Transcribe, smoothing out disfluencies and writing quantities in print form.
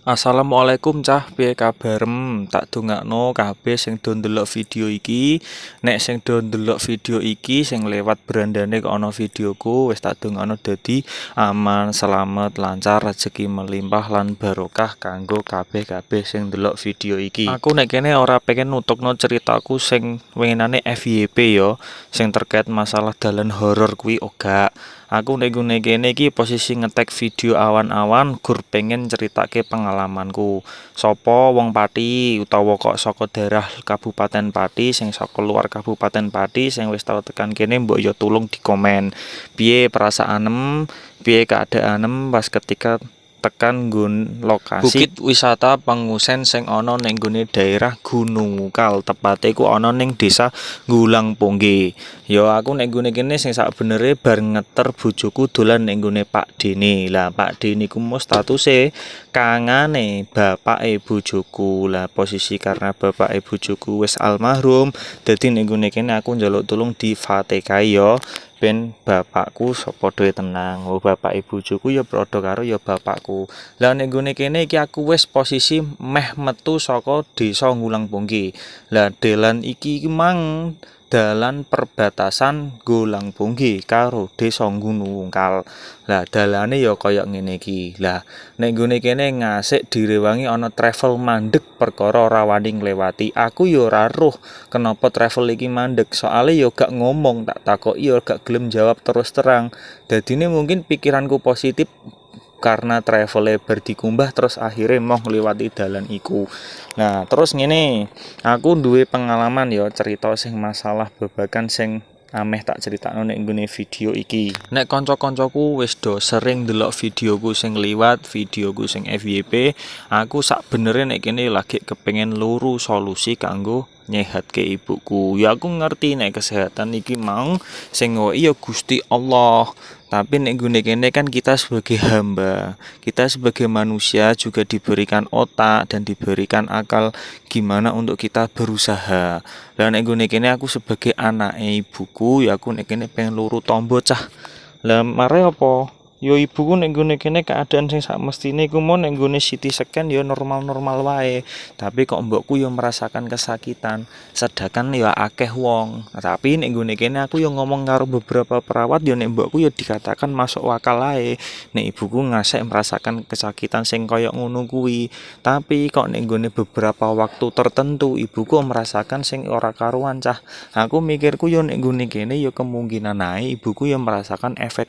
Assalamualaikum cah, piye kabarem? Tak dongakno kabeh sing do ndelok video iki. Nek sing do ndelok video iki sing lewat berandane kok ana videoku, wis tak dongakno dadi aman, selamat, lancar, rezeki melimpah lan barokah kanggo kabeh-kabeh sing ndelok video iki. Aku nek kene ora pengen nutukno ceritaku sing winginane FYP yo, sing terkait masalah dalan horor kuwi ora. Aku nek gune kene iki posisi ngetek video awan-awan gur pengen ceritake pengalamanku. Sopo wong Pati utawa kok saka daerah Kabupaten Pati sing saka luar Kabupaten Pati sing wis tau tekan kene mbok yo tulung di komen. Piye perasaanem, piye keadaanem pas ketika tekan nggon lokasi bukit wisata Pengusen sing ana ning nggone daerah Gunung Wungkal, tepate ku ana ning desa Gulang Pongge. Ya aku nek nggone kene sing sakbenere bar ngeter bojoku dolan ning nggone Pak Dene. Lah Pak Dene ku mau statuse kangane bapake bojoku. Lah posisi karena bapake bojoku wis almarhum, dadi ning nggone kene aku njaluk tulung di Fatihah ya. Ben bapakku padha tenang. Oh bapak ibu bojoku ya padha karo ya bapakku. Lah nek nggone kene iki aku wis posisi meh metu saka desa Ngulang Pongge. Lah dalan iki mang dalan perbatasan Gulang Pongge karo desa Gunung Wungkal. Lah dalane ya kaya ngene iki. Lah nek nggone kene ngasik direwangi ana travel mandeg perkara ora wani nglewati. Aku ya ora roh kenapa travel iki mandeg. Soale ya gak ngomong, tak takoki ya gak gelem jawab terus terang. Dadine mungkin pikiranku positif karena travelnya berdikumbah terus akhirnya mau ngliwati dalan iku. Nah, terus ngene, aku duwe pengalaman ya cerita sing masalah babagan sing ameh tak critakno nek nggone video iki. Nek kanca-kancaku wis do sering ndelok videoku sing liwat, videoku sing FYP, aku sak benere nek kene lagi kepengen luru solusi kanggo nyehatke ibuku. Ya aku ngerti nek kesehatan iki mau sing ngoki ya Gusti Allah. Tapi nek gune kene kan kita sebagai hamba, kita sebagai manusia juga diberikan otak dan diberikan akal gimana untuk kita berusaha. Lah nek gune kene aku sebagai anake ibuku, ya aku nek kene pengen luru tombo cah. Lah mare apa? Yo ibuku nek nggone kene keadaan sing sakmestine iku mau nek nggone CT scan yo normal-normal wae. Tapi kok mbokku yo merasakan kesakitan. Sedangkan yo akeh wong. Tapi nek nggone kene aku yo ngomong karo beberapa perawat yo nek mbokku yo dikatakan masuk akal ae. Nek ibuku ngasek merasakan kesakitan sing kaya ngono kuwi. Tapi kok nek nggone beberapa waktu tertentu ibuku merasakan sing ora karuan cah. Aku mikirku yo nek nggone kene yo kemungkinan ae ibuku yo merasakan efek